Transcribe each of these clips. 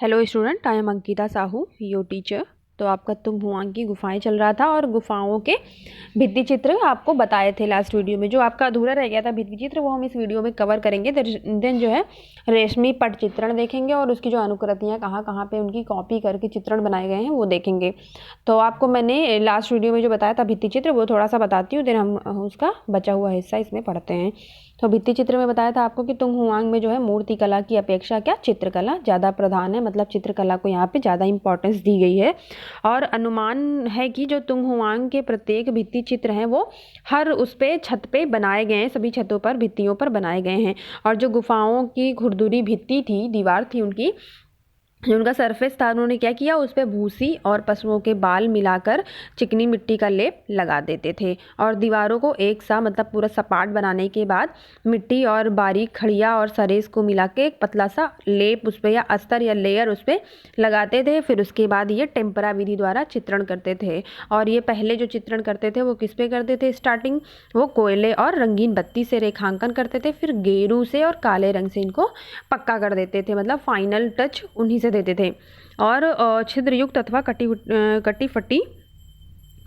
Hello student, I am Ankita Sahu, your teacher. तो आपका तुम हुआंग की गुफाएं चल रहा था और गुफाओं के भित्ति चित्र आपको बताए थे लास्ट वीडियो में। जो आपका अधूरा रह गया था भित्ति चित्र, वो हम इस वीडियो में कवर करेंगे। देन जो है रेशमी पट चित्रण देखेंगे और उसकी जो अनुकृतियाँ कहाँ कहाँ पे उनकी कॉपी करके चित्रण बनाए गए हैं वो देखेंगे। तो आपको मैंने लास्ट वीडियो में जो बताया था भित्ति चित्र, वो थोड़ा सा बताती हूँ, देन हम उसका बचा हुआ हिस्सा इसमें पढ़ते हैं। तो भित्ति चित्र में बताया था आपको कि तुंग हुआंग में जो है मूर्ति कला की अपेक्षा क्या चित्रकला ज़्यादा प्रधान है, मतलब चित्रकला को यहाँ पे ज़्यादा इंपॉर्टेंस दी गई है। और अनुमान है कि जो तुंग हुआंग के प्रत्येक भित्ति चित्र हैं वो हर उस पे छत पे बनाए गए हैं, सभी छतों पर भित्तियों पर बनाए गए हैं। और जो गुफाओं की खुरदुरी भित्ति थी, दीवार थी उनकी, जो उनका सरफेस था, उन्होंने क्या किया, उस पर भूसी और पशुओं के बाल मिलाकर चिकनी मिट्टी का लेप लगा देते थे। और दीवारों को एक सा मतलब पूरा सपाट बनाने के बाद मिट्टी और बारीक खड़िया और सरेस को मिला के एक पतला सा लेप उस पर या अस्तर या लेयर उस पर लगाते थे। फिर उसके बाद ये टेम्परा विधि द्वारा चित्रण करते थे। और ये पहले जो चित्रण करते थे वो किस पे करते थे? स्टार्टिंग वो कोयले और रंगीन बत्ती से रेखांकन करते थे, फिर गेरू से और काले रंग से इनको पक्का कर देते थे, मतलब फाइनल टच उन्हीं से देते थे। और छिद्रयुक्त अथवा कटी फटी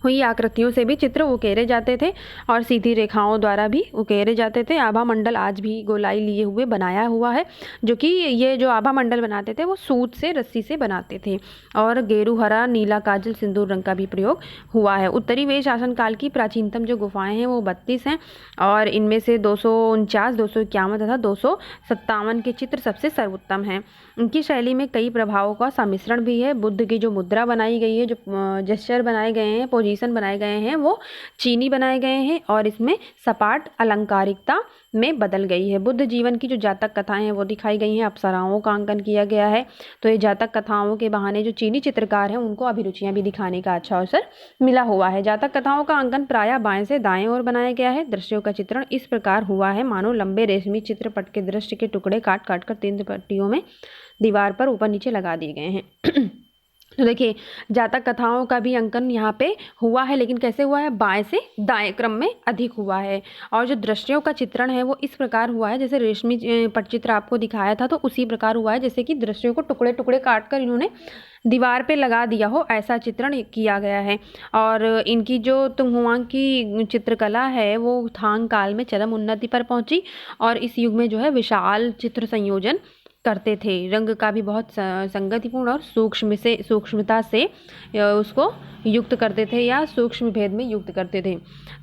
हुई आकृतियों से भी चित्र उकेरे जाते थे और सीधी रेखाओं द्वारा भी उकेरे जाते थे। आभा मंडल आज भी गोलाई लिए हुए बनाया हुआ है, जो कि ये जो आभा मंडल बनाते थे वो सूत से, रस्सी से बनाते थे। और गेरू हरा, नीला, काजल, सिंदूर रंग का भी प्रयोग हुआ है। उत्तरी वे शासन काल की प्राचीनतम जो गुफाएं हैं वो 32 हैं और इनमें से 249, 251 तथा 257 के चित्र सबसे सर्वोत्तम हैं। इनकी शैली में कई प्रभावों का सम्मिश्रण भी है। बुद्ध की जो मुद्रा बनाई गई है, जो जेस्चर बनाए गए हैं, पोजीशन बनाए गए हैं, वो चीनी बनाए गए हैं और इसमें सपाट अलंकारिकता में बदल गई है। बुद्ध जीवन की जो जातक कथाएं हैं वो दिखाई गई हैं, अप्सराओं का अंकन किया गया है। तो ये जातक कथाओं के बहाने जो चीनी चित्रकार हैं उनको अभिरुचियां भी दिखाने का अच्छा अवसर मिला हुआ है। जातक कथाओं का अंकन प्रायः बाएं से दाएं ओर बनाया गया है। दृश्यों का चित्रण इस प्रकार हुआ है मानो लंबे रेशमी चित्रपट के दृश्य के टुकड़े काट काट कर 3 पट्टियों में दीवार पर ऊपर नीचे लगा दिए गए हैं। तो देखिए, जातक कथाओं का भी अंकन यहाँ पे हुआ है, लेकिन कैसे हुआ है? बाएं से दाएं क्रम में अधिक हुआ है। और जो दृश्यों का चित्रण है वो इस प्रकार हुआ है, जैसे रेशमी पटचित्र आपको दिखाया था तो उसी प्रकार हुआ है, जैसे कि दृश्यों को टुकड़े टुकड़े काट कर इन्होंने दीवार पे लगा दिया हो, ऐसा चित्रण किया गया है। और इनकी जो तुंग हुआंग की चित्रकला है वो थांग काल में चरम उन्नति पर पहुंची और इस युग में जो है विशाल चित्र संयोजन करते थे। रंग का भी बहुत संगतिपूर्ण और सूक्ष्मता से उसको युक्त करते थे या सूक्ष्म भेद में युक्त करते थे।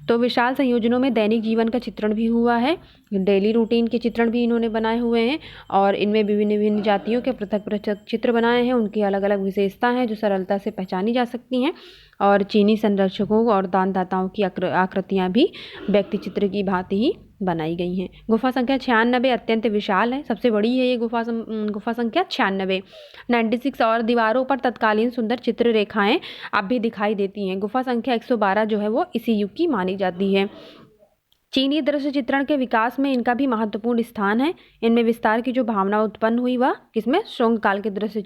तो विशाल संयोजनों में दैनिक जीवन का चित्रण भी हुआ है, डेली रूटीन के चित्रण भी इन्होंने बनाए हुए हैं और इनमें विभिन्न विभिन्न जातियों के पृथक पृथक चित्र बनाए हैं। उनकी अलग अलग विशेषता हैं जो सरलता से पहचानी जा सकती हैं। और चीनी संरक्षकों और दानदाताओं की आकृतियाँ भी व्यक्ति चित्र की भांति ही बनाई गई हैं। गुफा संख्या 96 अत्यंत विशाल है, सबसे बड़ी है ये गुफा संख्या 96, 96। और दीवारों पर तत्कालीन सुंदर चित्र रेखाएं अब भी दिखाई देती हैं। गुफा संख्या 112 जो है वो इसी युग की मानी जाती है। चीनी दृश्य चित्रण के विकास में इनका भी महत्वपूर्ण स्थान है। इनमें विस्तार की जो भावना उत्पन्न हुई वह किसमें? शोंग काल के दृश्य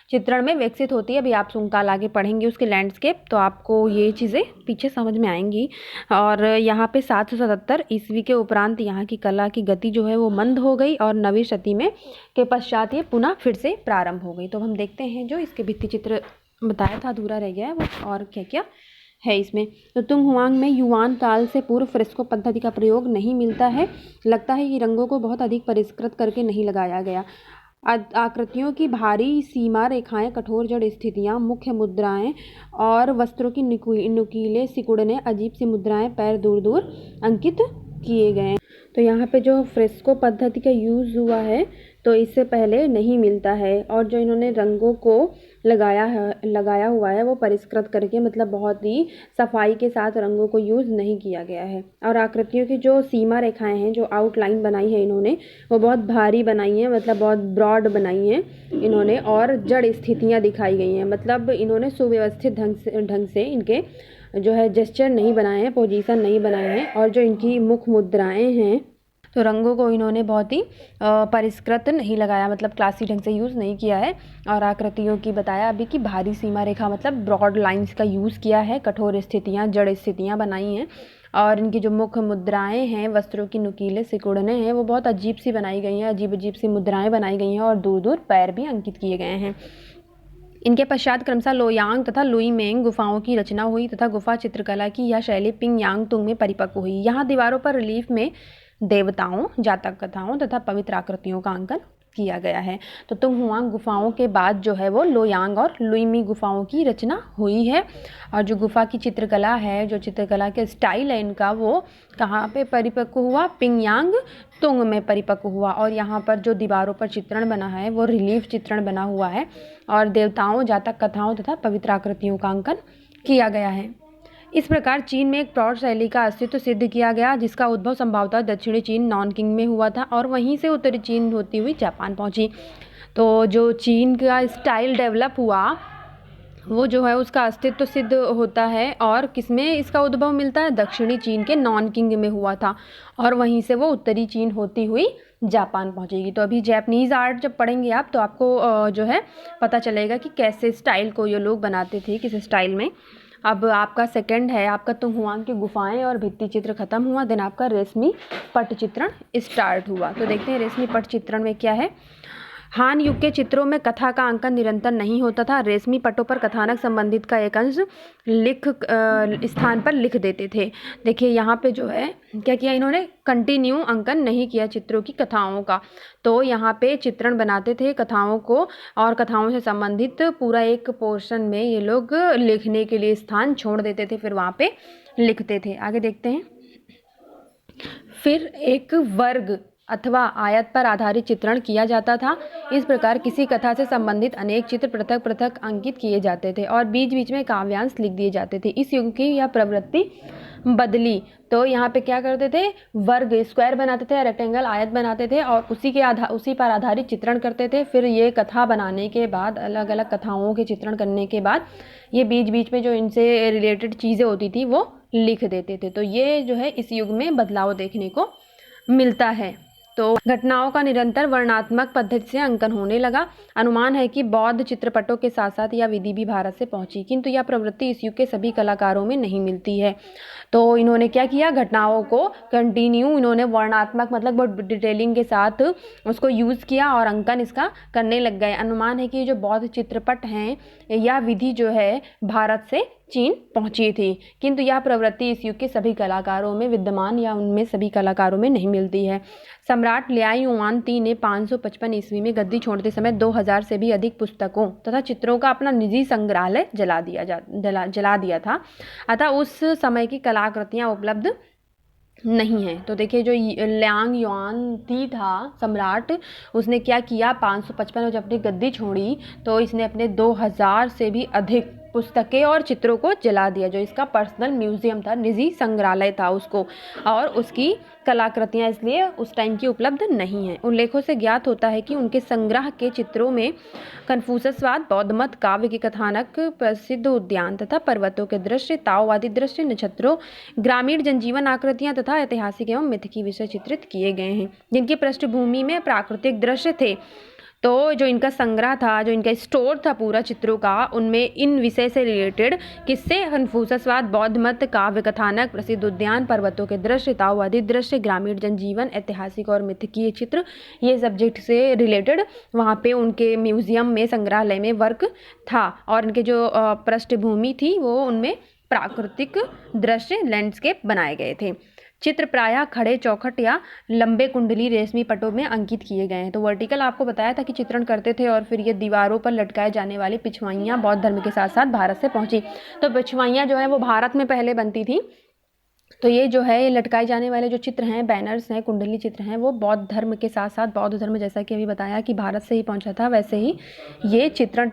चित्रण में विकसित होती है। अभी आप शोंग काल आगे पढ़ेंगे उसके लैंडस्केप, तो आपको ये चीज़ें पीछे समझ में आएंगी। और यहाँ पे 777 ईस्वी के उपरांत यहाँ की कला की गति जो है वो मंद हो गई और 9वीं शती में के पश्चात ये पुनः फिर से प्रारंभ हो गई। तो हम देखते हैं जो इसके भित्ति चित्र बताया था अधूरा रह गया है वो और क्या क्या है इसमें। तो तुंग हुआंग में युआन काल से पूर्व फ्रेस्को पद्धति का प्रयोग नहीं मिलता है। लगता है कि रंगों को बहुत अधिक परिष्कृत करके नहीं लगाया गया। आकृतियों की भारी सीमा रेखाएं, कठोर जड़ स्थितियां, मुख्य मुद्राएं और वस्त्रों की नुकीले सिकुड़ने, अजीब सी मुद्राएं, पैर दूर दूर अंकित किए गए। तो यहाँ पे जो फ्रेस्को पद्धति का यूज़ हुआ है तो इससे पहले नहीं मिलता है। और जो इन्होंने रंगों को लगाया हुआ है वो परिष्कृत करके, मतलब बहुत ही सफाई के साथ रंगों को यूज़ नहीं किया गया है। और आकृतियों की जो सीमा रेखाएं हैं, जो आउटलाइन बनाई है इन्होंने, वो बहुत भारी बनाई हैं, मतलब बहुत ब्रॉड बनाई हैं इन्होंने। और जड़ स्थितियाँ दिखाई गई हैं, मतलब इन्होंने सुव्यवस्थित ढंग से इनके जो है जेस्चर नहीं बनाए हैं, पोजीशन नहीं बनाए हैं। और जो इनकी मुख मुद्राएं हैं तो रंगों को इन्होंने बहुत ही परिष्कृत नहीं लगाया, मतलब क्लासी ढंग से यूज़ नहीं किया है। और आकृतियों की बताया अभी कि भारी सीमा रेखा मतलब ब्रॉड लाइंस का यूज़ किया है, कठोर स्थितियाँ, जड़ स्थितियाँ बनाई हैं। और इनकी जो मुख्य मुद्राएं हैं, वस्त्रों की नुकीले सिकुड़ने हैं, वो बहुत अजीब सी बनाई गई हैं, अजीब अजीब सी मुद्राएं बनाई गई हैं और दूर दूर पैर भी अंकित किए गए हैं। इनके पश्चात क्रमशः लोयांग तथा लुईमेंग गुफाओं की रचना हुई तथा गुफा चित्रकला की यह शैली पिंग यांग तुंग में परिपक्व हुई। यहाँ दीवारों पर रिलीफ में देवताओं, जातक कथाओं तथा पवित्र आकृतियों का अंकन किया गया है। तो तुंगहुआंग गुफाओं के बाद जो है वो लोयांग और लुईमी गुफाओं की रचना हुई है। और जो गुफा की चित्रकला है, जो चित्रकला के स्टाइल है इनका, वो कहाँ पे परिपक्व हुआ? पिंगयांग तुंग में परिपक्व हुआ। और यहाँ पर जो दीवारों पर चित्रण बना है वो रिलीफ चित्रण बना हुआ है और देवताओं, जातक कथाओं तथा पवित्र आकृतियों का अंकन किया गया है। इस प्रकार चीन में एक प्रौढ़ शैली का अस्तित्व सिद्ध किया गया, जिसका उद्भव संभवतः दक्षिणी चीन नॉनकिंग में हुआ था और वहीं से उत्तरी चीन होती हुई जापान पहुंची। तो जो चीन का स्टाइल डेवलप हुआ वो जो है उसका अस्तित्व सिद्ध होता है। और किसमें इसका उद्भव मिलता है? दक्षिणी चीन के नॉनकिंग में हुआ था और वहीं से वो उत्तरी चीन होती हुई जापान पहुंचेगी। तो अभी जैपनीज़ आर्ट जब पढ़ेंगे आप तो आपको जो है पता चलेगा कि कैसे स्टाइल को ये लोग बनाते थे, किस स्टाइल में। अब आपका सेकंड है आपका तुंगहुआंग की गुफाएं और भित्ति चित्र खत्म हुआ। देन आपका रेशमी पट चित्रण स्टार्ट हुआ। तो देखते हैं रेशमी पट चित्रण में क्या है। हान युग के चित्रों में कथा का अंकन निरंतर नहीं होता था। रेशमी पटों पर कथानक संबंधित का एक अंश स्थान पर लिख देते थे। देखिए यहाँ पे जो है क्या किया इन्होंने, कंटिन्यू अंकन नहीं किया चित्रों की कथाओं का। तो यहाँ पे चित्रण बनाते थे कथाओं को और कथाओं से संबंधित पूरा एक पोर्शन में ये लोग लिखने के लिए स्थान छोड़ देते थे, फिर वहाँ पे लिखते थे। आगे देखते हैं। फिर एक वर्ग अथवा आयत पर आधारित चित्रण किया जाता था। इस प्रकार किसी कथा से संबंधित अनेक चित्र पृथक पृथक अंकित किए जाते थे और बीच बीच में काव्यांश लिख दिए जाते थे। इस युग की यह प्रवृत्ति बदली। तो यहाँ पे क्या करते थे? वर्ग, स्क्वायर बनाते थे, रेक्टेंगल, आयत बनाते थे और उसी पर आधारित चित्रण करते थे। फिर ये कथा बनाने के बाद, अलग अलग कथाओं के चित्रण करने के बाद ये बीच बीच में जो इनसे रिलेटेड चीज़ें होती थी वो लिख देते थे। तो ये जो है इस युग में बदलाव देखने को मिलता है। तो घटनाओं का निरंतर वर्णात्मक पद्धति से अंकन होने लगा। अनुमान है कि बौद्ध चित्रपटों के साथ साथ यह विधि भी भारत से पहुंची, किंतु यह प्रवृत्ति इस युग के सभी कलाकारों में नहीं मिलती है। तो इन्होंने क्या किया? घटनाओं को कंटिन्यू इन्होंने वर्णात्मक मतलब बहुत डिटेलिंग के साथ उसको यूज़ किया और अंकन इसका करने लग गए। अनुमान है कि जो बौद्ध चित्रपट हैं यह विधि जो है भारत से चीन पहुंची थी, किंतु यह प्रवृत्ति इस युग के सभी कलाकारों में विद्यमान या उनमें सभी कलाकारों में नहीं मिलती है। सम्राट लियाई युआनती ने 555 ईस्वी में गद्दी छोड़ते समय 2000 से भी अधिक पुस्तकों तथा चित्रों का अपना निजी संग्रहालय जला दिया था। अतः उस समय की कलाकृतियाँ उपलब्ध नहीं है। तो देखिए जो लियांग युआनती था सम्राट, उसने क्या किया? 555 में जब अपनी गद्दी छोड़ी तो इसने अपने 2000 से भी अधिक पुस्तकें और चित्रों को जला दिया। जो इसका पर्सनल म्यूजियम था, निजी संग्रहालय था उसको, और उसकी कलाकृतियाँ इसलिए उस टाइम की उपलब्ध नहीं हैं। उल्लेखों से ज्ञात होता है कि उनके संग्रह के चित्रों में कन्फ्यूशसवाद, बौद्ध मत, काव्य के कथानक, प्रसिद्ध उद्यान तथा पर्वतों के दृश्य, ताओवादी दृश्य, नक्षत्रों, ग्रामीण जनजीवन आकृतियाँ तथा ऐतिहासिक एवं मिथकीय विषय चित्रित किए गए हैं, जिनकी पृष्ठभूमि में प्राकृतिक दृश्य थे। तो जो इनका संग्रह था, जो इनका स्टोर था पूरा चित्रों का, उनमें इन विषय से रिलेटेड किससे? कन्फ्यूशसवाद, बौद्ध मत, काव्य कथानक, प्रसिद्ध उद्यान, पर्वतों के दृश्य, ताओवादी दृश्य, ग्रामीण जनजीवन, ऐतिहासिक और मिथकीय चित्र, ये सब्जेक्ट से रिलेटेड वहाँ पे उनके म्यूजियम में, संग्रहालय में वर्क था। और इनके जो पृष्ठभूमि थी वो उनमें प्राकृतिक दृश्य, लैंडस्केप बनाए गए थे। चित्र प्रायः खड़े, चौखट या लंबे कुंडली रेशमी पटों में अंकित किए गए हैं। तो वर्टिकल आपको बताया था कि चित्रण करते थे और फिर ये दीवारों पर लटकाए जाने वाली पिछवाइयाँ बौद्ध धर्म के साथ साथ भारत से पहुंची। तो पिछवाइयाँ जो है वो भारत में पहले बनती थी। तो ये जो है ये लटकाए जाने वाले जो चित्र हैं, बैनर्स हैं, कुंडली चित्र हैं, वो बौद्ध धर्म के साथ साथ, बौद्ध धर्म जैसा कि अभी बताया कि भारत से ही पहुंचा था, वैसे ही ये चित्रण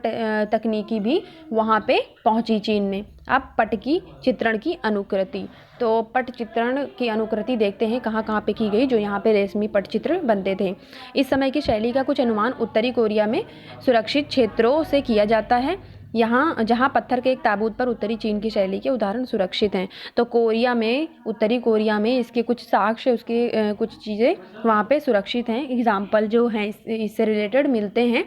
तकनीकी भी वहाँ पे पहुंची चीन में। अब पट की चित्रण की अनुकृति, तो पट चित्रण की अनुकृति देखते हैं कहाँ कहाँ पे की गई, जो यहाँ पे रेशमी पट चित्र बनते थे। इस समय की शैली का कुछ अनुमान उत्तरी कोरिया में सुरक्षित क्षेत्रों से किया जाता है। यहाँ जहाँ पत्थर के एक ताबूत पर उत्तरी चीन की शैली के उदाहरण सुरक्षित हैं। तो कोरिया में, उत्तरी कोरिया में इसके कुछ साक्ष्य, उसके कुछ चीज़ें वहाँ पे सुरक्षित हैं, एग्जाम्पल जो हैं इससे रिलेटेड मिलते हैं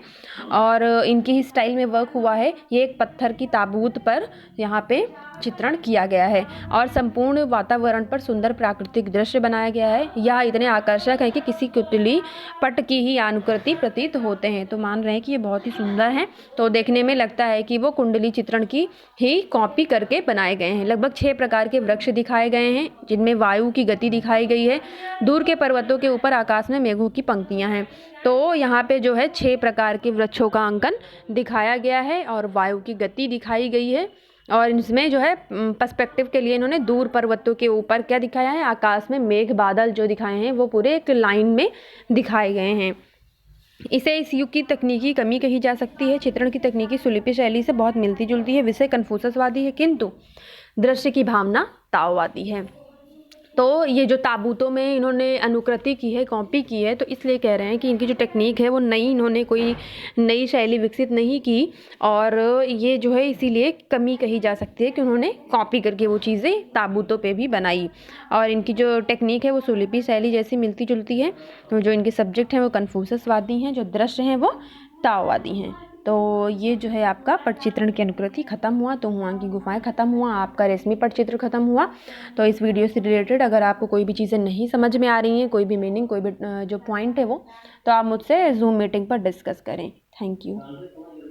और इनकी ही स्टाइल में वर्क हुआ है। ये एक पत्थर की ताबूत पर यहाँ पे चित्रण किया गया है और संपूर्ण वातावरण पर सुंदर प्राकृतिक दृश्य बनाया गया है। यह इतने आकर्षक है कि किसी कुटिली पट की ही आनुकृति प्रतीत होते हैं। तो मान रहे हैं कि ये बहुत ही सुंदर है। तो देखने में लगता है कि वो कुंडली चित्रण की ही कॉपी करके बनाए गए हैं। लगभग 6 प्रकार के वृक्ष दिखाए गए हैं जिनमें वायु की गति दिखाई गई है। दूर के पर्वतों के ऊपर आकाश में मेघों की पंक्तियां हैं। तो यहाँ पे जो है 6 प्रकार के वृक्षों का अंकन दिखाया गया है और वायु की गति दिखाई गई है। और इसमें जो है पर्सपेक्टिव के लिए इन्होंने दूर पर्वतों के ऊपर क्या दिखाया है, आकाश में मेघ बादल जो दिखाए हैं वो पूरे एक लाइन में दिखाए गए हैं। इसे इस युग की तकनीकी कमी कही जा सकती है। चित्रण की तकनीकी सुलिपि शैली से बहुत मिलती जुलती है। विषय कन्फ्यूशसवादी है किंतु दृश्य की भावना ताओवादी है। तो ये जो ताबूतों में इन्होंने अनुकृति की है, कॉपी की है, तो इसलिए कह रहे हैं कि इनकी जो टेक्निक है वो नई, इन्होंने कोई नई शैली विकसित नहीं की और ये जो है इसीलिए कमी कही जा सकती है कि उन्होंने कॉपी करके वो चीज़ें ताबूतों पे भी बनाई। और इनकी जो टेक्निक है वो सुलिपि शैली जैसी मिलती जुलती है। तो जो इनके सब्जेक्ट हैं वो कन्फ्यूशसवादी हैं, जो दृश्य हैं वो ताओवादी हैं। तो ये जो है आपका पटचित्रण की अनुकृति ख़त्म हुआ। तो हुआंग की गुफाएं ख़त्म हुआ, आपका रेशमी पटचित्र ख़त्म हुआ। तो इस वीडियो से रिलेटेड अगर आपको कोई भी चीज़ें नहीं समझ में आ रही हैं, कोई भी मीनिंग, कोई भी जो पॉइंट है वो, तो आप मुझसे जूम मीटिंग पर डिस्कस करें। Thank you.